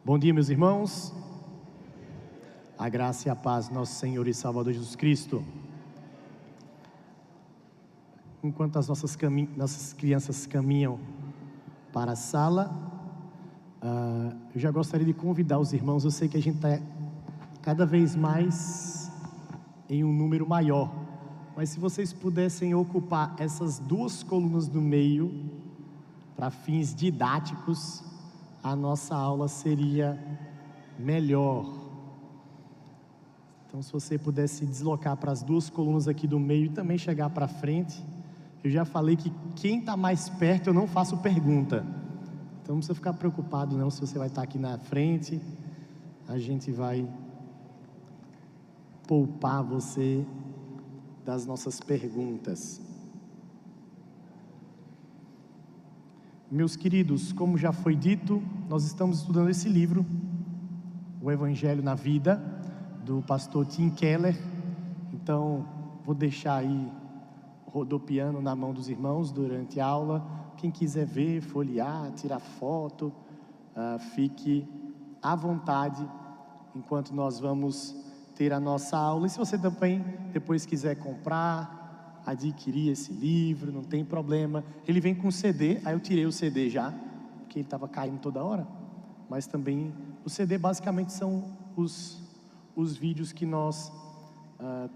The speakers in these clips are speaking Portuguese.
Bom dia, meus irmãos. A graça e a paz do nosso Senhor e Salvador Jesus Cristo. Enquanto as nossas crianças caminham para a sala, eu já gostaria de convidar os irmãos. Eu sei que a gente está cada vez mais em um número maior, mas se vocês pudessem ocupar essas duas colunas do meio para fins didáticos, a nossa aula seria melhor. Então, se você pudesse deslocar para as duas colunas aqui do meio e também chegar para frente. Eu já falei que quem está mais perto eu não faço pergunta, então não precisa ficar preocupado não se você vai estar aqui na frente. A gente vai poupar você das nossas perguntas. Meus queridos, como já foi dito, nós estamos estudando esse livro, O Evangelho na Vida, do pastor Tim Keller. Então, vou deixar aí rodopiando na mão dos irmãos durante a aula. Quem quiser ver, folhear, tirar foto, fique à vontade enquanto nós vamos ter a nossa aula. E se você também depois quiser comprar, adquirir esse livro, não tem problema. Ele vem com CD, aí eu tirei o CD já, porque ele estava caindo toda hora. Mas também, o CD basicamente são os vídeos que nós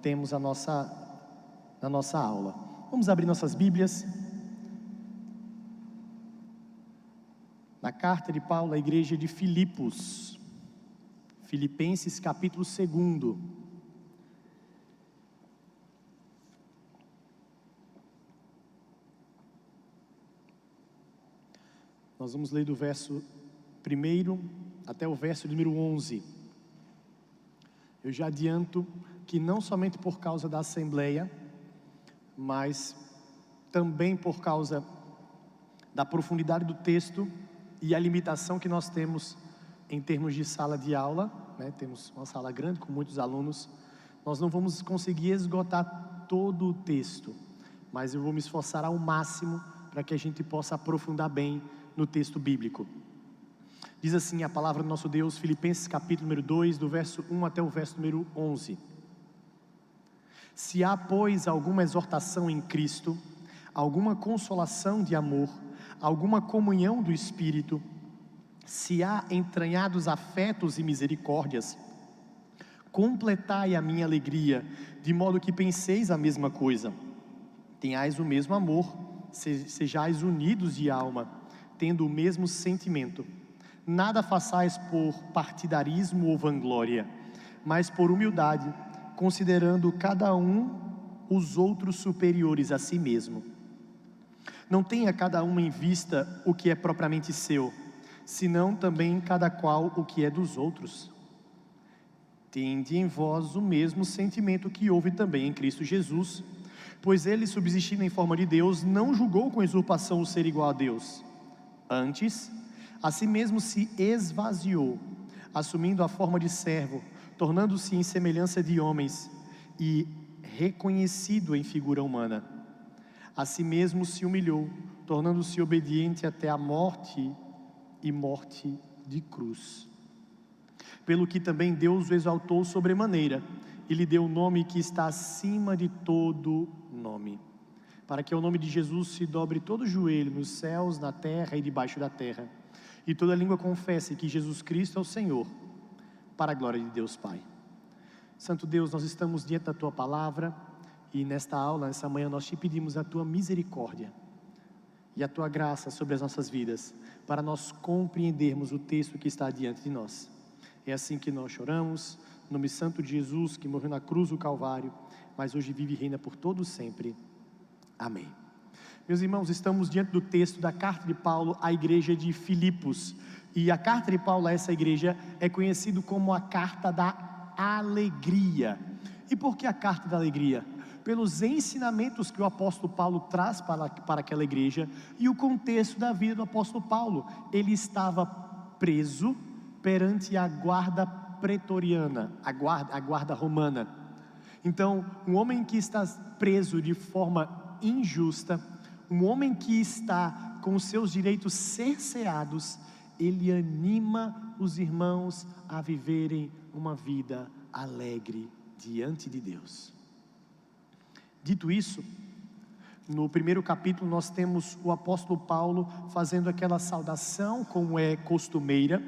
temos na nossa aula. Vamos abrir nossas Bíblias na carta de Paulo à igreja de Filipos, Filipenses capítulo 2. Nós vamos ler do verso 1 até o verso número 11. Eu já adianto que não somente por causa da Assembleia, mas também por causa da profundidade do texto e a limitação que nós temos em termos de sala de aula, né? Temos uma sala grande com muitos alunos, nós não vamos conseguir esgotar todo o texto, mas eu vou me esforçar ao máximo para que a gente possa aprofundar bem no texto bíblico. Diz assim a palavra do nosso Deus, Filipenses capítulo número 2, do verso 1 até o verso número 11. Se há, pois, alguma exortação em Cristo, alguma consolação de amor, alguma comunhão do Espírito, se há entranhados afetos e misericórdias, completai a minha alegria, de modo que penseis a mesma coisa, tenhais o mesmo amor, sejais unidos de alma, tendo o mesmo sentimento. Nada façais por partidarismo ou vanglória, mas por humildade, considerando cada um os outros superiores a si mesmo. Não tenha cada um em vista o que é propriamente seu, senão também cada qual o que é dos outros. Tende em vós o mesmo sentimento que houve também em Cristo Jesus, pois ele, subsistindo em forma de Deus, não julgou com usurpação o ser igual a Deus. Antes, a si mesmo se esvaziou, assumindo a forma de servo, tornando-se em semelhança de homens e reconhecido em figura humana. A si mesmo se humilhou, tornando-se obediente até a morte e morte de cruz. Pelo que também Deus o exaltou sobremaneira e lhe deu o nome que está acima de todo nome, para que ao nome de Jesus se dobre todo o joelho nos céus, na terra e debaixo da terra, e toda língua confesse que Jesus Cristo é o Senhor, para a glória de Deus Pai. Santo Deus, nós estamos diante da Tua Palavra, e nesta aula, nessa manhã, nós te pedimos a Tua misericórdia e a Tua graça sobre as nossas vidas, para nós compreendermos o texto que está diante de nós. É assim que nós choramos, no nome santo de Jesus, que morreu na cruz do Calvário, mas hoje vive e reina por todos sempre. Amém. Meus irmãos, estamos diante do texto da carta de Paulo à igreja de Filipos, e a carta de Paulo a essa igreja é conhecida como a carta da alegria. E por que a carta da alegria? Pelos ensinamentos que o apóstolo Paulo traz para aquela igreja, e o contexto da vida do apóstolo Paulo. Ele estava preso perante a guarda pretoriana, a guarda romana. Então, um homem que está preso de forma injusta, um homem que está com os seus direitos cerceados, ele anima os irmãos a viverem uma vida alegre diante de Deus. Dito isso, no primeiro capítulo nós temos o apóstolo Paulo fazendo aquela saudação como é costumeira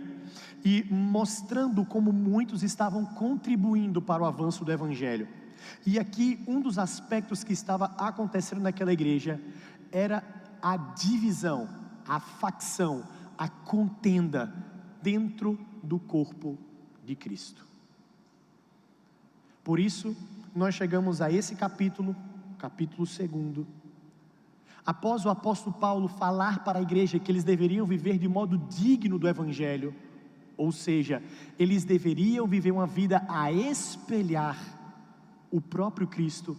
e mostrando como muitos estavam contribuindo para o avanço do evangelho. E aqui um dos aspectos que estava acontecendo naquela igreja era a divisão, a facção, a contenda dentro do corpo de Cristo. Por isso nós chegamos a esse capítulo 2. Após o apóstolo Paulo falar para a igreja que eles deveriam viver de modo digno do evangelho, ou seja, eles deveriam viver uma vida a espelhar o próprio Cristo,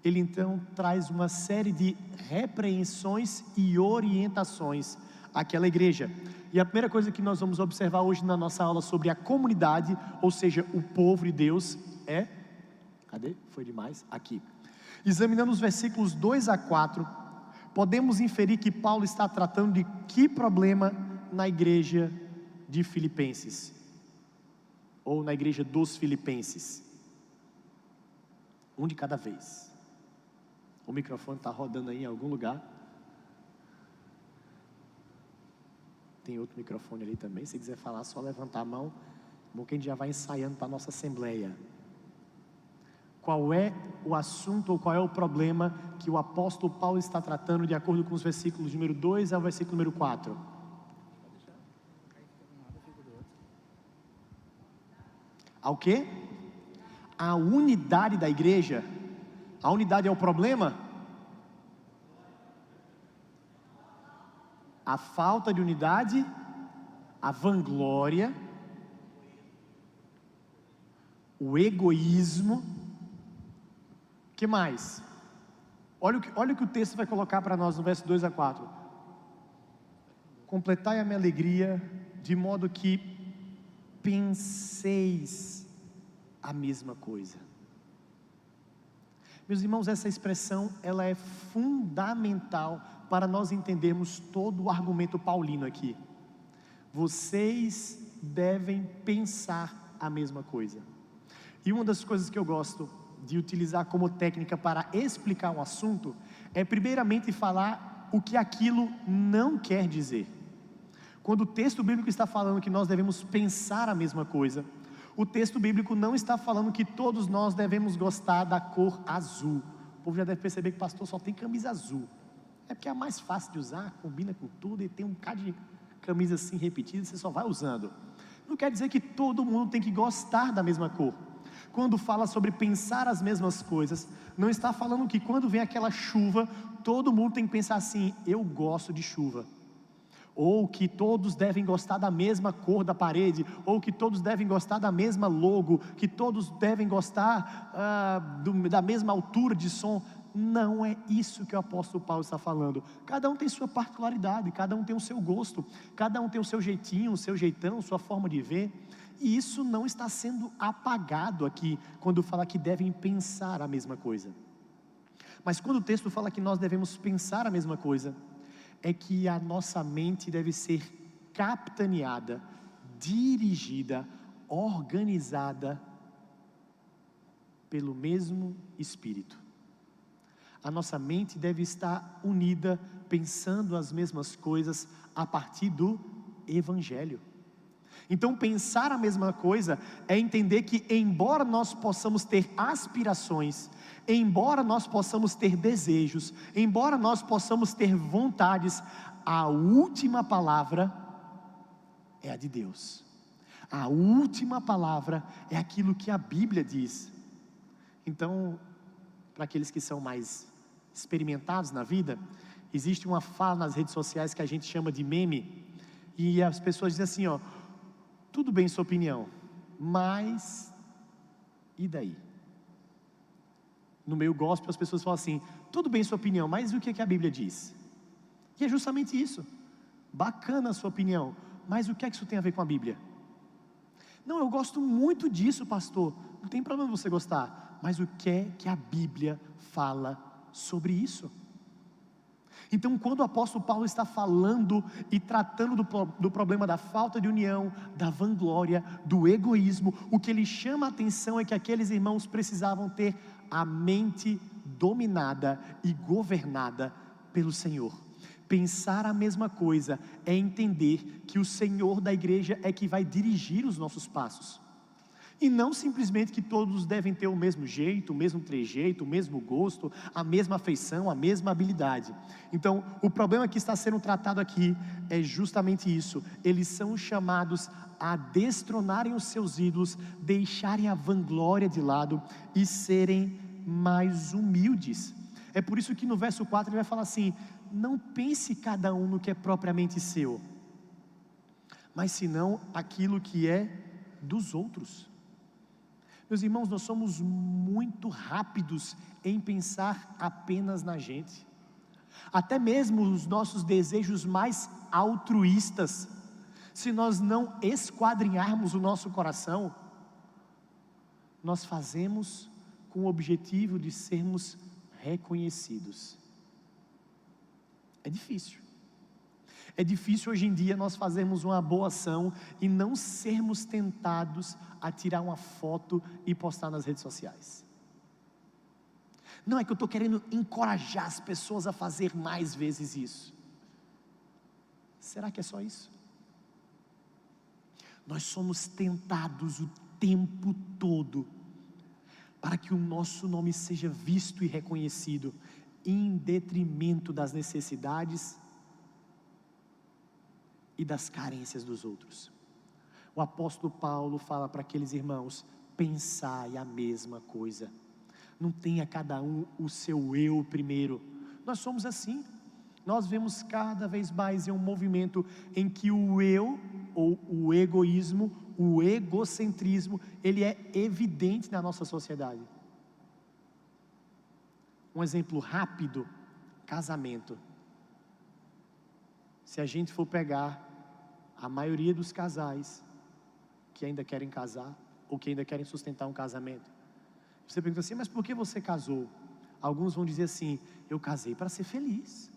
ele então traz uma série de repreensões e orientações àquela igreja. E a primeira coisa que nós vamos observar hoje na nossa aula sobre a comunidade, ou seja, o povo de Deus, é... Cadê? Foi demais? Aqui. Examinando os versículos 2 a 4, podemos inferir que Paulo está tratando de que problema na igreja de Filipenses, ou na igreja dos Filipenses. Um de cada vez. O microfone está rodando aí em algum lugar. Tem outro microfone ali também, se quiser falar, só levantar a mão. Bom, que a gente já vai ensaiando para a nossa assembleia. Qual é o assunto ou qual é o problema que o apóstolo Paulo está tratando de acordo com os versículos número 2 ao versículo número 4? Ao quê? A unidade da igreja. A unidade é o problema? A falta de unidade, a vanglória, o egoísmo. Que mais? Olha o que o texto vai colocar para nós no verso 2 a 4. Completai a minha alegria, de modo que penseis a mesma coisa. Meus irmãos, essa expressão, ela é fundamental para nós entendermos todo o argumento paulino aqui. Vocês devem pensar a mesma coisa. E uma das coisas que eu gosto de utilizar como técnica para explicar um assunto é primeiramente falar o que aquilo não quer dizer. Quando o texto bíblico está falando que nós devemos pensar a mesma coisa, o texto bíblico não está falando que todos nós devemos gostar da cor azul. O povo já deve perceber que o pastor só tem camisa azul. É porque é a mais fácil de usar, combina com tudo e tem um bocado de camisa assim repetida, você só vai usando. Não quer dizer que todo mundo tem que gostar da mesma cor. Quando fala sobre pensar as mesmas coisas, não está falando que quando vem aquela chuva, todo mundo tem que pensar assim, eu gosto de chuva. Ou que todos devem gostar da mesma cor da parede, ou que todos devem gostar da mesma logo, que todos devem gostar da mesma altura de som. Não é isso que o apóstolo Paulo está falando. Cada um tem sua particularidade, cada um tem o seu gosto, cada um tem o seu jeitinho, o seu jeitão, sua forma de ver. E isso não está sendo apagado aqui, quando fala que devem pensar a mesma coisa. Mas quando o texto fala que nós devemos pensar a mesma coisa, é que a nossa mente deve ser capitaneada, dirigida, organizada pelo mesmo Espírito. A nossa mente deve estar unida, pensando as mesmas coisas a partir do Evangelho. Então pensar a mesma coisa é entender que embora nós possamos ter aspirações, embora nós possamos ter desejos, embora nós possamos ter vontades, a última palavra é a de Deus. A última palavra é aquilo que a Bíblia diz. Então, para aqueles que são mais experimentados na vida, existe uma fala nas redes sociais que a gente chama de meme, e as pessoas dizem assim, ó, tudo bem sua opinião, mas e daí? No meio gospel as pessoas falam assim, tudo bem sua opinião, mas o que a Bíblia diz? E é justamente isso. Bacana a sua opinião, mas o que é que isso tem a ver com a Bíblia? Não, eu gosto muito disso, pastor. Não tem problema você gostar, mas o que é que a Bíblia fala sobre isso? Então, quando o apóstolo Paulo está falando e tratando do problema da falta de união, da vanglória, do egoísmo, o que ele chama a atenção é que aqueles irmãos precisavam ter a mente dominada e governada pelo Senhor. Pensar a mesma coisa é entender que o Senhor da igreja é que vai dirigir os nossos passos. E não simplesmente que todos devem ter o mesmo jeito, o mesmo trejeito, o mesmo gosto, a mesma afeição, a mesma habilidade. Então, o problema que está sendo tratado aqui é justamente isso. Eles são chamados a destronarem os seus ídolos, deixarem a vanglória de lado e serem mais humildes. É por isso que no verso 4 ele vai falar assim: não pense cada um no que é propriamente seu, mas senão aquilo que é dos outros. Meus irmãos, nós somos muito rápidos em pensar apenas na gente. Até mesmo os nossos desejos mais altruístas, se nós não esquadrinharmos o nosso coração, nós fazemos com o objetivo de sermos reconhecidos. É difícil. É difícil hoje em dia nós fazermos uma boa ação e não sermos tentados a tirar uma foto e postar nas redes sociais. Não é que eu estou querendo encorajar as pessoas a fazer mais vezes isso. Será que é só isso? Nós somos tentados o tempo todo para que o nosso nome seja visto e reconhecido, em detrimento das necessidades e das carências dos outros. O apóstolo Paulo fala para aqueles irmãos: pensai a mesma coisa, não tenha cada um o seu eu primeiro. Nós somos assim, nós vemos cada vez mais em um movimento em que o eu, ou o egoísmo, o egocentrismo, ele é evidente na nossa sociedade. Um exemplo rápido: casamento. Se a gente for pegar a maioria dos casais que ainda querem casar, ou que ainda querem sustentar um casamento, você pergunta assim: mas por que você casou? Alguns vão dizer assim: eu casei para ser feliz.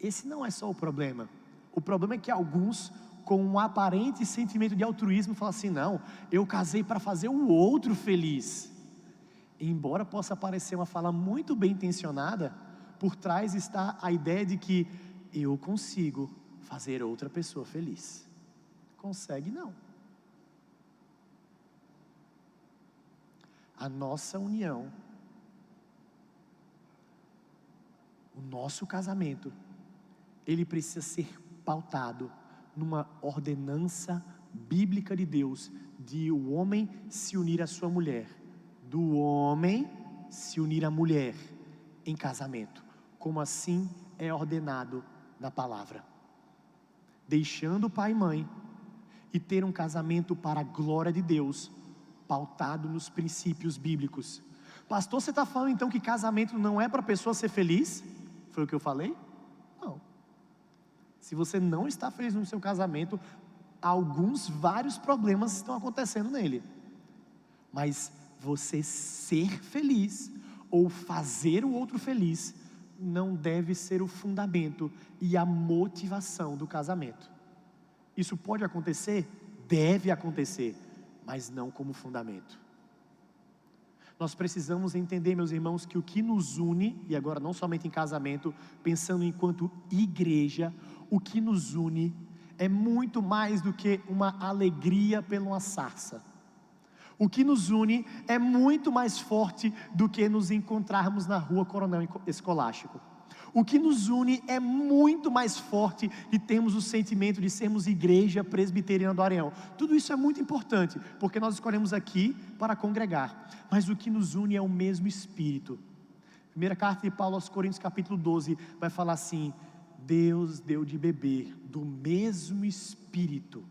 Esse não é só o problema. O problema é que alguns, com um aparente sentimento de altruísmo, falam assim: não, eu casei para fazer o outro feliz. E embora possa parecer uma fala muito bem intencionada, por trás está a ideia de que eu consigo fazer outra pessoa feliz. Consegue não. A nossa união, o nosso casamento, ele precisa ser pautado numa ordenança bíblica de Deus, de o homem se unir à sua mulher, do homem se unir à mulher em casamento, como assim é ordenado na palavra, deixando o pai e mãe e ter um casamento para a glória de Deus, pautado nos princípios bíblicos. Pastor, você está falando então que casamento não é para a pessoa ser feliz? Foi o que eu falei? Não. Se você não está feliz no seu casamento, vários problemas estão acontecendo nele. Mas você ser feliz, ou fazer o outro feliz, não deve ser o fundamento e a motivação do casamento. Isso pode acontecer? Deve acontecer, mas não como fundamento. Nós precisamos entender, meus irmãos, que o que nos une, e agora não somente em casamento, pensando enquanto igreja, o que nos une é muito mais do que uma alegria pela uma sarça. O que nos une é muito mais forte do que nos encontrarmos na rua Coronel Escolástico. O que nos une é muito mais forte e temos o sentimento de sermos igreja presbiteriana do Areião. Tudo isso é muito importante, porque nós escolhemos aqui para congregar. Mas o que nos une é o mesmo Espírito. Primeira carta de Paulo aos Coríntios, capítulo 12, vai falar assim: Deus deu de beber do mesmo Espírito.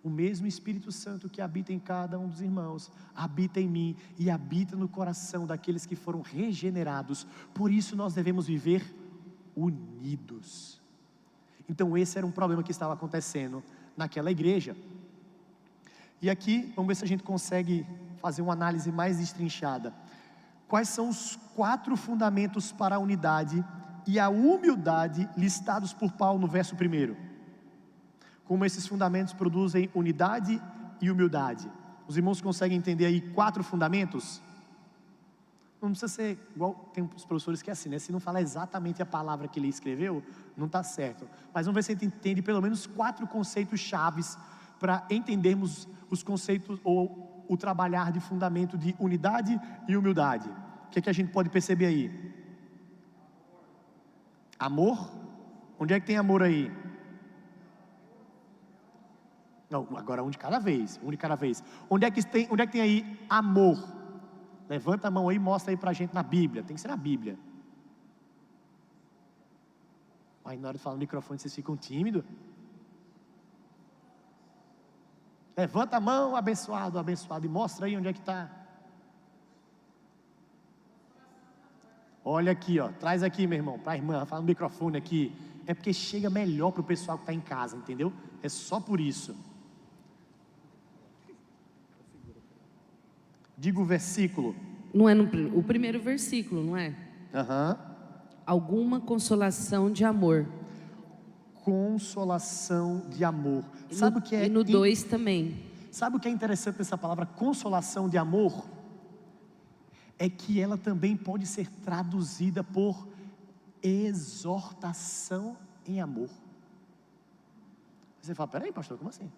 O mesmo Espírito Santo que habita em cada um dos irmãos, habita em mim e habita no coração daqueles que foram regenerados. Por isso nós devemos viver unidos. Então esse era um problema que estava acontecendo naquela igreja. E aqui, vamos ver se a gente consegue fazer uma análise mais destrinchada. quais são os 4 fundamentos para a unidade e a humildade listados por Paulo no verso 1. Como esses fundamentos produzem unidade e humildade. Os irmãos conseguem entender aí 4 fundamentos? Não precisa ser igual, tem os professores que é assim, né? Se não falar exatamente a palavra que ele escreveu, não está certo. Mas vamos ver se a gente entende pelo menos 4 conceitos chaves para entendermos os conceitos ou o trabalhar de fundamento de unidade e humildade. O que é que a gente pode perceber aí? Amor? Onde é que tem amor aí? Não, agora um de cada vez, um de cada vez. Onde é que tem aí amor? Levanta a mão aí e mostra aí pra gente na Bíblia. Tem que ser na Bíblia. Aí na hora de falar no microfone vocês ficam tímidos. Levanta a mão, abençoado, abençoado, e mostra aí onde é que está. Olha aqui, ó, traz aqui, meu irmão, para a irmã, fala no microfone aqui. É porque chega melhor para o pessoal que está em casa, entendeu? É só por isso. Diga o versículo. Não é o primeiro versículo, não é? Alguma consolação de amor. Consolação de amor. Sabe o que é? E no 2 também. Sabe o que é interessante nessa palavra consolação de amor? É que ela também pode ser traduzida por exortação em amor. Você fala, peraí pastor, como assim?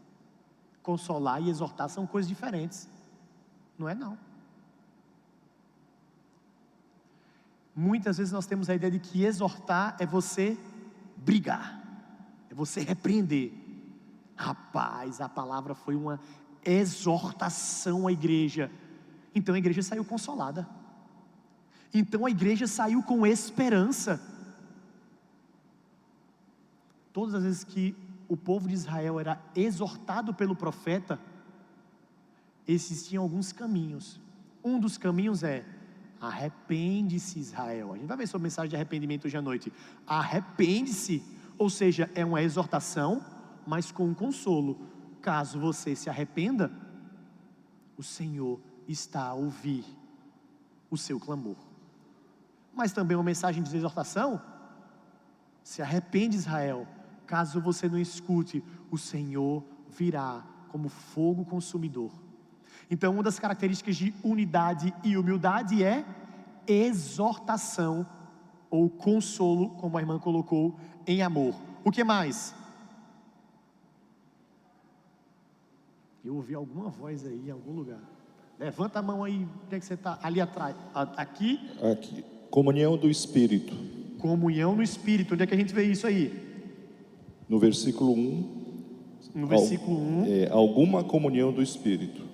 Consolar e exortar são coisas diferentes. Não é não. Muitas vezes nós temos a ideia de que exortar é você brigar, é você repreender. Rapaz, a palavra foi uma exortação à igreja. Então a igreja saiu consolada. Então a igreja saiu com esperança. Todas as vezes que o povo de Israel era exortado pelo profeta, existiam alguns caminhos. Um dos caminhos é: arrepende-se, Israel. A gente vai ver sobre a mensagem de arrependimento hoje à noite. Arrepende-se, ou seja, é uma exortação, mas com um consolo. Caso você se arrependa, o Senhor está a ouvir o seu clamor. Mas também uma mensagem de exortação: se arrepende, Israel. Caso você não escute, o Senhor virá como fogo consumidor. Então, uma das características de unidade e humildade é exortação ou consolo, como a irmã colocou, em amor. O que mais? Eu ouvi alguma voz aí em algum lugar. Levanta a mão aí, onde é que você está? Ali atrás. Aqui? Aqui. Comunhão do Espírito. Comunhão no Espírito. Onde é que a gente vê isso aí? No versículo 1. No versículo 1. Alguma comunhão do Espírito.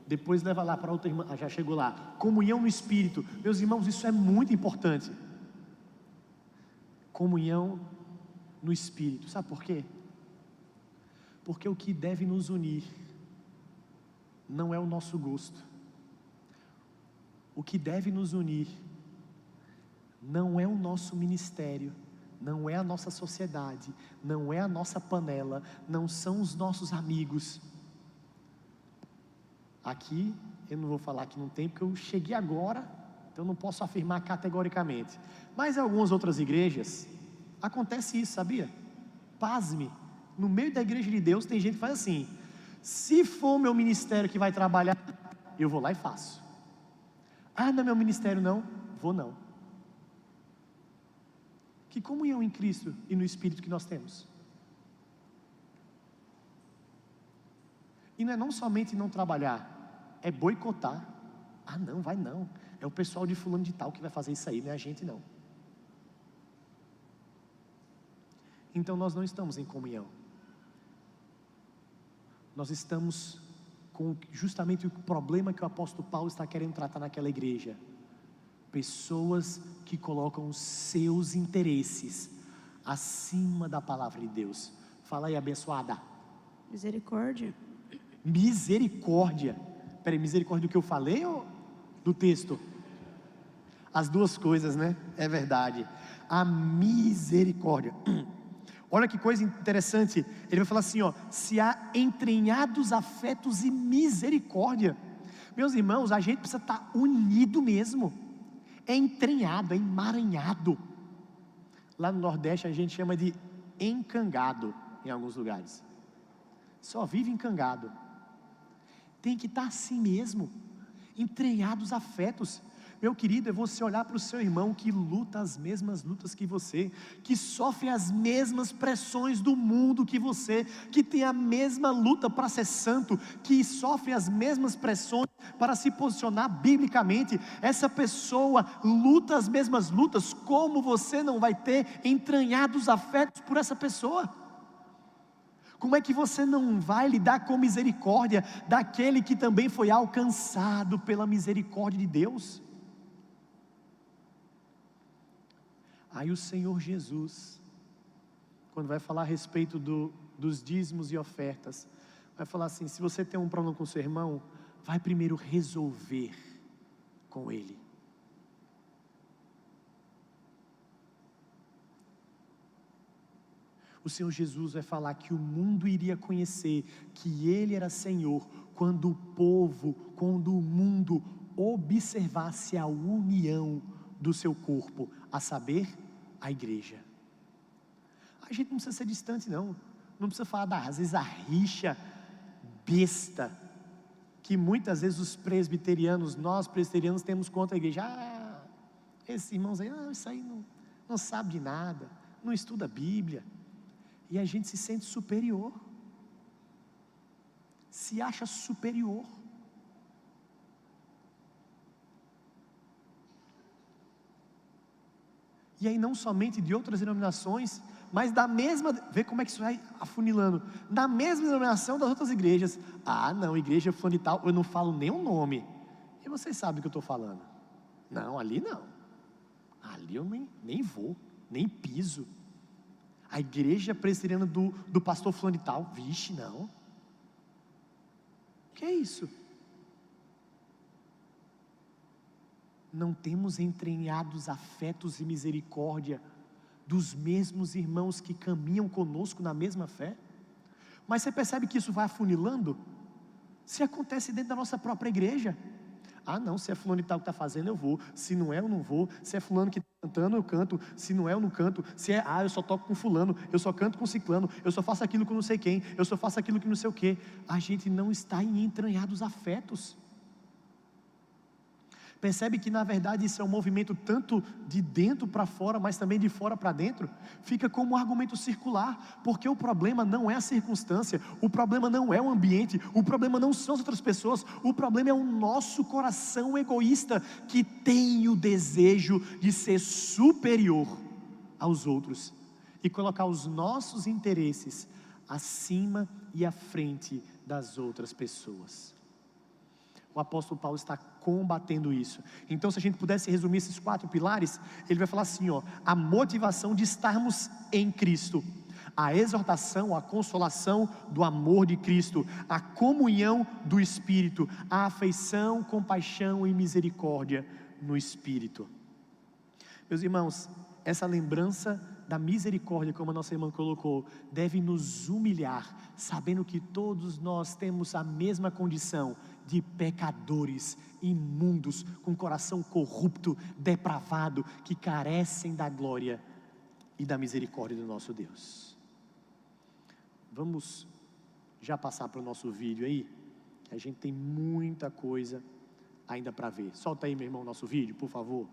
Depois leva lá para outra irmã, já chegou lá. Comunhão no Espírito. Meus irmãos, isso é muito importante. Comunhão no Espírito. Sabe por quê? Porque o que deve nos unir não é o nosso gosto. O que deve nos unir não é o nosso ministério, não é a nossa sociedade, não é a nossa panela, não são os nossos amigos. Aqui, eu não vou falar que não tem, porque eu cheguei agora, então não posso afirmar categoricamente. Mas em algumas outras igrejas, acontece isso, sabia? Pasme, no meio da igreja de Deus tem gente que faz assim: se for o meu ministério que vai trabalhar, eu vou lá e faço. Ah, não é meu ministério não, vou não. Que comunhão em Cristo e no Espírito que nós temos? E não somente não trabalhar, é boicotar. Ah não, vai não, é o pessoal de fulano de tal que vai fazer isso aí, não é a gente não. Então nós não estamos em comunhão. Nós estamos com justamente o problema que o apóstolo Paulo está querendo tratar naquela igreja. Pessoas que colocam os seus interesses acima da palavra de Deus. Fala aí, abençoada. Misericórdia. Misericórdia. Peraí, misericórdia do que eu falei ou do texto? As duas coisas, né? É verdade. A misericórdia. Olha que coisa interessante. Ele vai falar assim, ó: se há entranhados afetos e misericórdia. Meus irmãos, a gente precisa estar unido mesmo. é entranhado, é emaranhado. Lá no Nordeste a gente chama de encangado em alguns lugares. Só vive encangado. Tem que estar assim mesmo, entranhados afetos. Meu querido, é você olhar para o seu irmão que luta as mesmas lutas que você, que sofre as mesmas pressões do mundo que você, que tem a mesma luta para ser santo, que sofre as mesmas pressões para se posicionar biblicamente. Essa pessoa luta as mesmas lutas. Como você não vai ter entranhados afetos por essa pessoa? Como é que você não vai lidar com misericórdia daquele que também foi alcançado pela misericórdia de Deus? Aí o Senhor Jesus, quando vai falar a respeito dos dízimos e ofertas, vai falar assim: se você tem um problema com seu irmão, vai primeiro resolver com ele. O Senhor Jesus vai falar que o mundo iria conhecer que Ele era Senhor quando o mundo observasse a união do seu corpo, a saber, a igreja. A gente não precisa ser distante não precisa falar às vezes a rixa besta, que muitas vezes os presbiterianos, nós presbiterianos temos contra a igreja. Esses irmãos aí, isso aí não sabe de nada, não estuda a Bíblia, e a gente se sente superior, se acha superior. E aí não somente de outras denominações, mas da mesma, vê como é que isso vai afunilando, da mesma denominação das outras igrejas. Não, igreja fulano e tal, eu não falo nem o nome, e vocês sabem o que eu estou falando. Não, ali não, ali eu nem vou, nem piso. A igreja presbiteriana do pastor fulano e tal, vixe, não. O que é isso? Não temos entranhados afetos e misericórdia dos mesmos irmãos que caminham conosco na mesma fé? Mas você percebe que isso vai afunilando? Se acontece dentro da nossa própria igreja. Não, se é fulano e tal que está fazendo, eu vou. Se não é, eu não vou. Se é fulano que está cantando, eu canto. Se não é, eu não canto. Se é, eu só toco com fulano, eu só canto com ciclano, eu só faço aquilo com não sei quem, eu só faço aquilo que não sei o quê. A gente não está em entranhados afetos. Percebe que na verdade isso é um movimento tanto de dentro para fora, mas também de fora para dentro? Fica como um argumento circular, porque o problema não é a circunstância, o problema não é o ambiente, o problema não são as outras pessoas, o problema é o nosso coração egoísta, que tem o desejo de ser superior aos outros, e colocar os nossos interesses acima e à frente das outras pessoas. O apóstolo Paulo está combatendo isso. Então, se a gente pudesse resumir esses 4 pilares, ele vai falar assim, a motivação de estarmos em Cristo, a exortação, a consolação do amor de Cristo, a comunhão do Espírito, a afeição, compaixão e misericórdia no Espírito. Meus irmãos, essa lembrança da misericórdia, como a nossa irmã colocou, deve nos humilhar, sabendo que todos nós temos a mesma condição de pecadores, imundos, com coração corrupto, depravado, que carecem da glória e da misericórdia do nosso Deus. Vamos já passar para o nosso vídeo aí, que a gente tem muita coisa ainda para ver. Solta aí, meu irmão, nosso vídeo, por favor.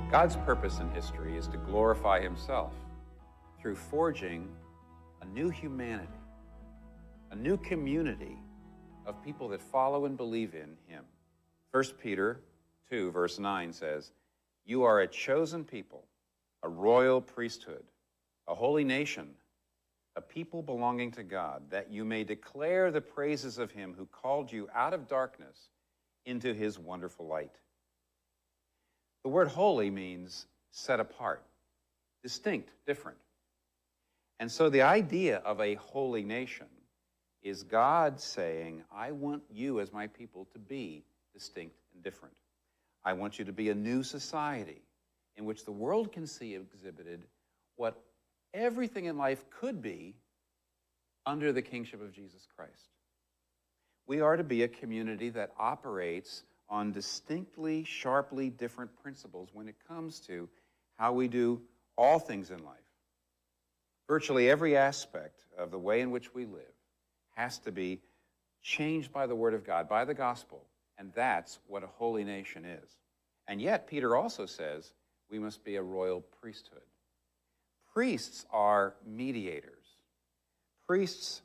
God's purpose in history is to glorify Himself through forging a new humanity, a new community of people that follow and believe in Him. 1 Peter 2, verse 9 says, "You are a chosen people, a royal priesthood, a holy nation, a people belonging to God, that you may declare the praises of Him who called you out of darkness into His wonderful light." The word holy means set apart, distinct, different. And so the idea of a holy nation is God saying, I want you as my people to be distinct and different. I want you to be a new society in which the world can see exhibited what everything in life could be under the kingship of Jesus Christ. We are to be a community that operates on distinctly, sharply different principles when it comes to how we do all things in life. Virtually every aspect of the way in which we live has to be changed by the Word of God, by the gospel, and that's what a holy nation is. And yet, Peter also says we must be a royal priesthood. Priests are mediators. Priests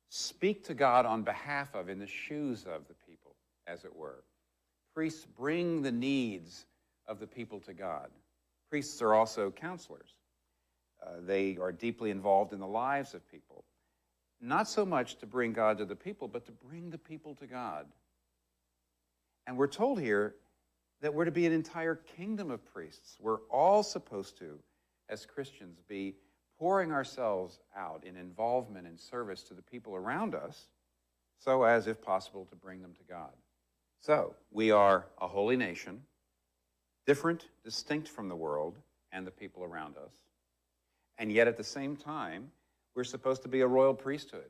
speak to God on behalf of, in the shoes of the people, as it were. Priests bring the needs of the people to God. Priests are also counselors. They are deeply involved in the lives of people. Not so much to bring God to the people, but to bring the people to God. And we're told here that we're to be an entire kingdom of priests. We're all supposed to, as Christians, be pouring ourselves out in involvement and service to the people around us, so as, if possible, to bring them to God. So, we are a holy nation, different, distinct from the world and the people around us, and yet at the same time, we're supposed to be a royal priesthood,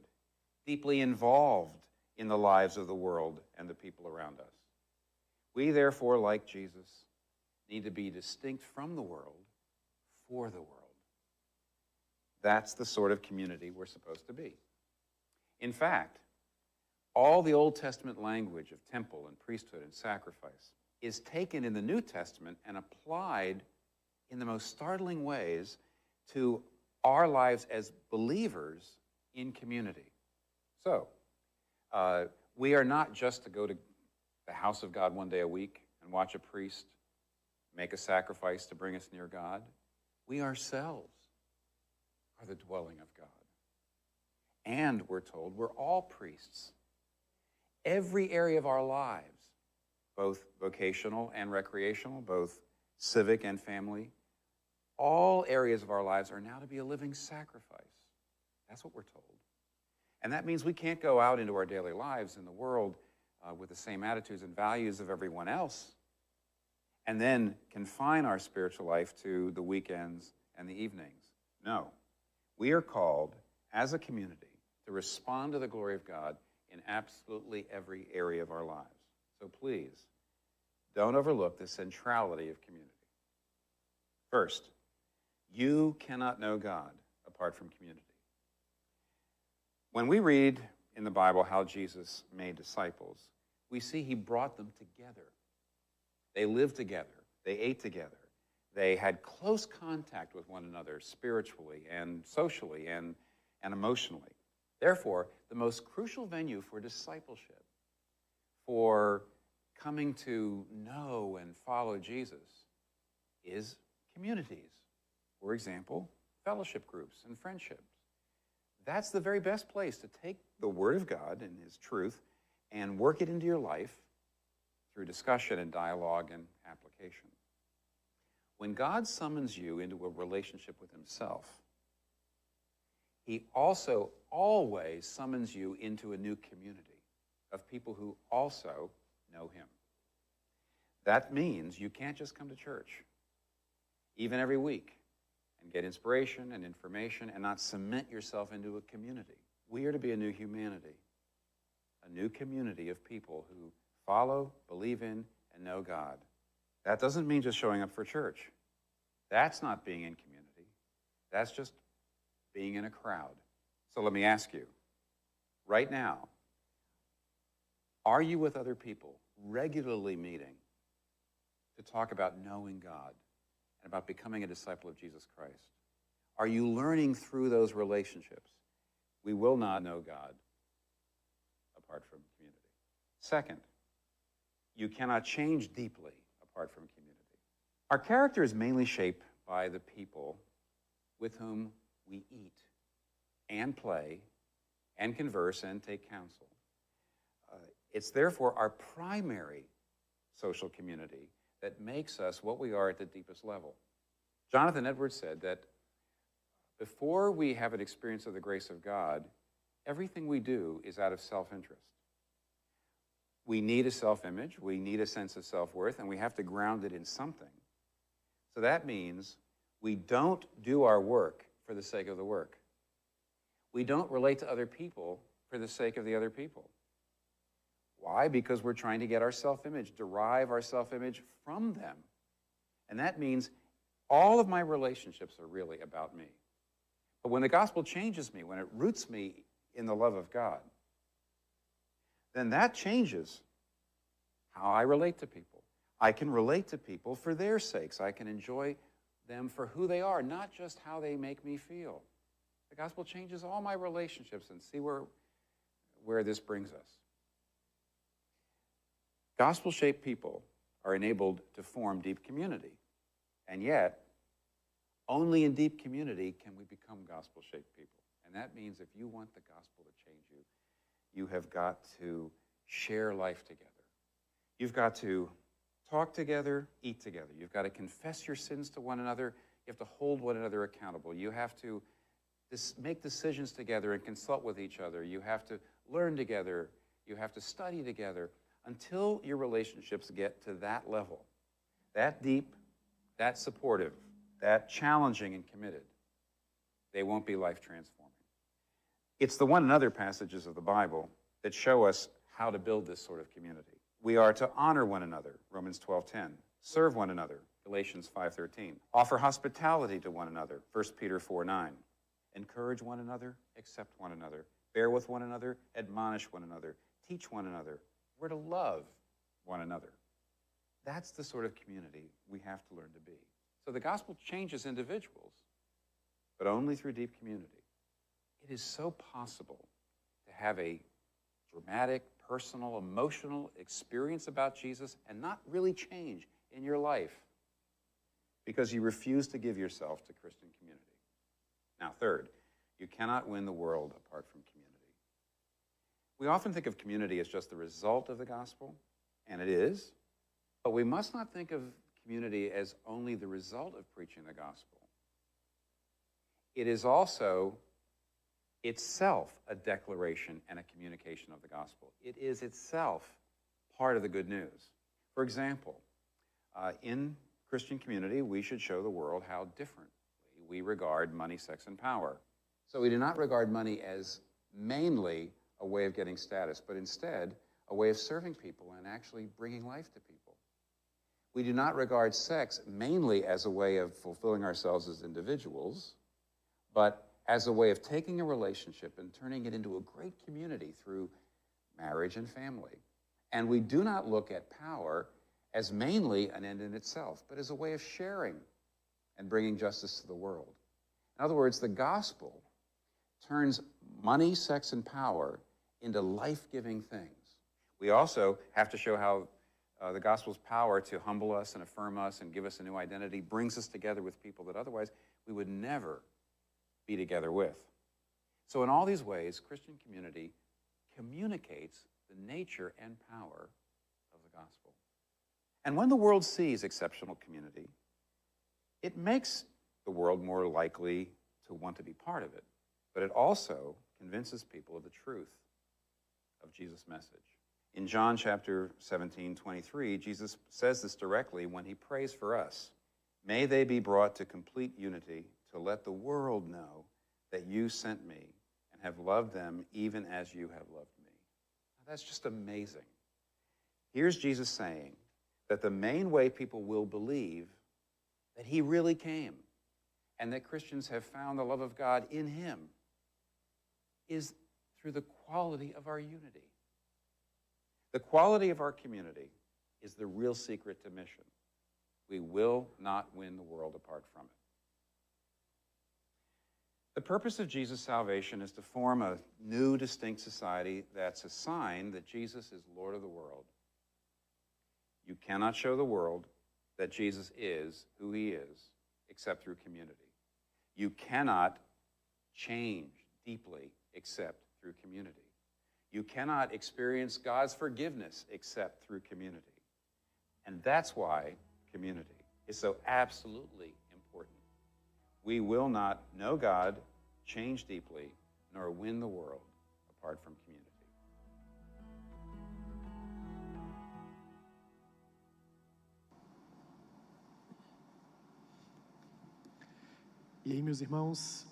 deeply involved in the lives of the world and the people around us. We, therefore, like Jesus, need to be distinct from the world for the world. That's the sort of community we're supposed to be. In fact, all the Old Testament language of temple and priesthood and sacrifice is taken in the New Testament and applied in the most startling ways to our lives as believers in community. So, we are not just to go to the house of God one day a week and watch a priest make a sacrifice to bring us near God. We ourselves are the dwelling of God. And we're told we're all priests. Every area of our lives, both vocational and recreational, both civic and family, all areas of our lives are now to be a living sacrifice. That's what we're told. And that means we can't go out into our daily lives in the world with the same attitudes and values of everyone else and then confine our spiritual life to the weekends and the evenings. No. We are called as a community to respond to the glory of God in absolutely every area of our lives. So please, don't overlook the centrality of community. First, you cannot know God apart from community. When we read in the Bible how Jesus made disciples, we see he brought them together. They lived together. They ate together. They had close contact with one another spiritually and socially and emotionally. Therefore, the most crucial venue for discipleship, for coming to know and follow Jesus, is communities. For example, fellowship groups and friendships. That's the very best place to take the Word of God and His truth and work it into your life through discussion and dialogue and application. When God summons you into a relationship with Himself, He also always summons you into a new community of people who also know Him. That means you can't just come to church, even every week, and get inspiration and information and not cement yourself into a community. We are to be a new humanity, a new community of people who follow, believe in, and know God. That doesn't mean just showing up for church. That's not being in community. That's just being in a crowd. So let me ask you, right now, are you with other people regularly meeting to talk about knowing God and about becoming a disciple of Jesus Christ? Are you learning through those relationships? We will not know God apart from community. Second, you cannot change deeply apart from community. Our character is mainly shaped by the people with whom we eat and play and converse and take counsel. It's therefore our primary social community that makes us what we are at the deepest level. Jonathan Edwards said that before we have an experience of the grace of God, everything we do is out of self-interest. We need a self-image, we need a sense of self-worth, and we have to ground it in something. So that means we don't do our work for the sake of the work. We don't relate to other people for the sake of the other people. Why? Because we're trying to get our self-image, derive our self-image from them. And that means all of my relationships are really about me. But when the gospel changes me, when it roots me in the love of God, then that changes how I relate to people. I can relate to people for their sakes. I can enjoy them for who they are, not just how they make me feel. The gospel changes all my relationships, and see where this brings us. Gospel-shaped people are enabled to form deep community. And yet, only in deep community can we become gospel-shaped people. And that means if you want the gospel to change you, you have got to share life together. You've got to talk together, eat together. You've got to confess your sins to one another. You have to hold one another accountable. You have to make decisions together and consult with each other. You have to learn together. You have to study together until your relationships get to that level, that deep, that supportive, that challenging and committed. They won't be life transforming. It's the one another passages of the Bible that show us how to build this sort of community. We are to honor one another, Romans 12:10. Serve one another, Galatians 5:13. Offer hospitality to one another, 1 Peter 4:9. Encourage one another, accept one another, bear with one another, admonish one another, teach one another. We're to love one another. That's the sort of community we have to learn to be. So the gospel changes individuals, but only through deep community. It is so possible to have a dramatic, personal, emotional experience about Jesus and not really change in your life because you refuse to give yourself to Christian community. Now, third, you cannot win the world apart from community. We often think of community as just the result of the gospel, and it is, but we must not think of community as only the result of preaching the gospel. It is also itself a declaration and a communication of the gospel. It is itself part of the good news. For example, in Christian community, we should show the world how differently we regard money, sex, and power. So we do not regard money as mainly a way of getting status, but instead a way of serving people and actually bringing life to people. We do not regard sex mainly as a way of fulfilling ourselves as individuals, but as a way of taking a relationship and turning it into a great community through marriage and family. And we do not look at power as mainly an end in itself, but as a way of sharing and bringing justice to the world. In other words, the gospel turns money, sex, and power into life-giving things. We also have to show how the gospel's power to humble us and affirm us and give us a new identity brings us together with people that otherwise we would never be together with. So in all these ways, Christian community communicates the nature and power of the gospel. And when the world sees exceptional community, it makes the world more likely to want to be part of it, but it also convinces people of the truth of Jesus' message. In John chapter 17:23, Jesus says this directly when he prays for us. May they be brought to complete unity to let the world know that you sent me and have loved them even as you have loved me. Now, that's just amazing. Here's Jesus saying that the main way people will believe that he really came and that Christians have found the love of God in him is through the quality of our unity. The quality of our community is the real secret to mission. We will not win the world apart from it. The purpose of Jesus' salvation is to form a new, distinct society that's a sign that Jesus is Lord of the world. You cannot show the world that Jesus is who he is except through community. You cannot change deeply except through community. You cannot experience God's forgiveness except through community. And that's why community is so absolutely important. We will not know God, change deeply, nor win the world apart from community. E aí, meus irmãos,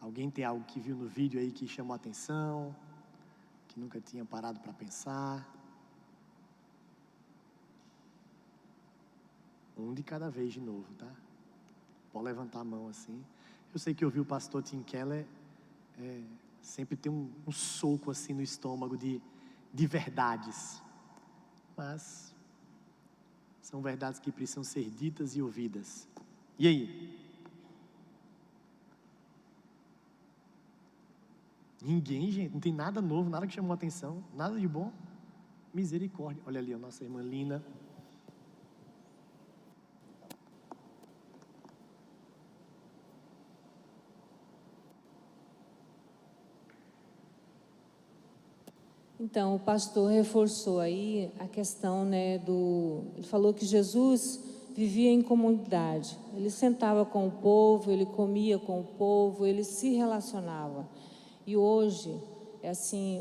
alguém tem algo que viu no vídeo aí que chamou a atenção, que nunca tinha parado para pensar? Um de cada vez de novo, tá? Pode levantar a mão assim. Eu sei que eu vi o pastor Tim Keller, sempre tem um soco assim no estômago de verdades. Mas são verdades que precisam ser ditas e ouvidas. E aí? Ninguém, gente, não tem nada novo, nada que chamou a atenção, nada de bom. Misericórdia. Olha ali a nossa irmã Lina. Então, o pastor reforçou aí a questão, né, ele falou que Jesus vivia em comunidade. Ele sentava com o povo, ele comia com o povo, ele se relacionava. E hoje,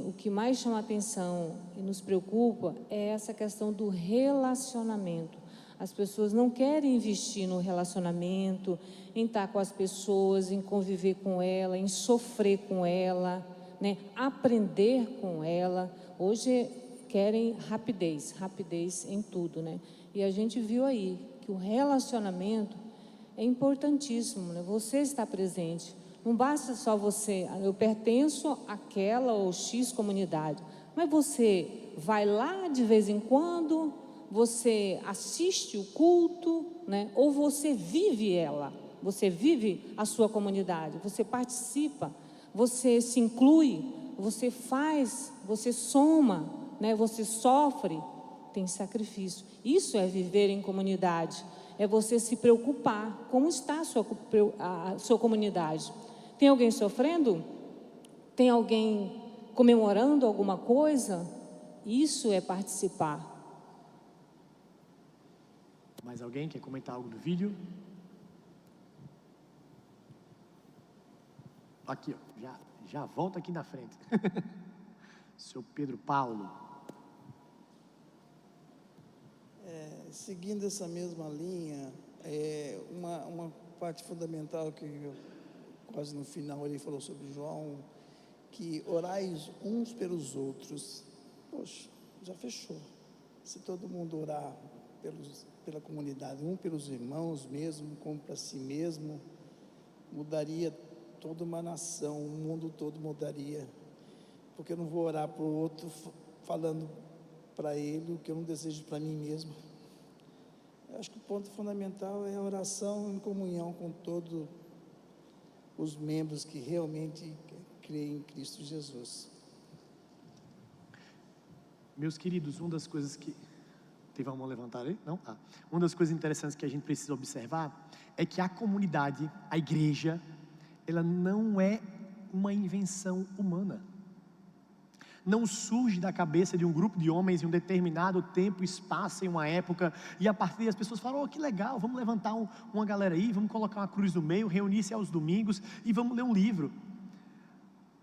o que mais chama atenção e nos preocupa é essa questão do relacionamento. As pessoas não querem investir no relacionamento, em estar com as pessoas, em conviver com ela, em sofrer com ela, né? Aprender com ela. Hoje querem rapidez em tudo, né? E a gente viu aí que o relacionamento é importantíssimo, né? Você está presente. Não basta só você, eu pertenço àquela ou X comunidade, mas você vai lá de vez em quando, você assiste o culto, né? Ou você vive ela, você vive a sua comunidade, você participa, você se inclui, você faz, você soma, né? Você sofre, tem sacrifício. Isso é viver em comunidade, é você se preocupar, como está a sua comunidade. Tem alguém sofrendo? Tem alguém comemorando alguma coisa? Isso é participar. Mais alguém quer comentar algo do vídeo? Aqui, ó, já volta aqui na frente. Seu Pedro Paulo. Seguindo essa mesma linha, uma parte fundamental que quase no final ele falou sobre João, que orais uns pelos outros. Poxa, já fechou. Se todo mundo orar pela comunidade, um pelos irmãos mesmo, como para si mesmo, mudaria toda uma nação, o mundo todo mudaria. Porque eu não vou orar para o outro falando para ele o que eu não desejo para mim mesmo. Eu acho que o ponto fundamental é a oração em comunhão com todos os membros que realmente creem em Cristo Jesus. Meus queridos, uma das coisas que... Teve uma mão levantada aí? Não? Uma das coisas interessantes que a gente precisa observar é que a comunidade, a igreja, ela não é uma invenção humana. Não surge da cabeça de um grupo de homens em um determinado tempo, espaço, em uma época, e a partir daí as pessoas falam, que legal, vamos levantar uma galera aí, vamos colocar uma cruz no meio, reunir-se aos domingos e vamos ler um livro.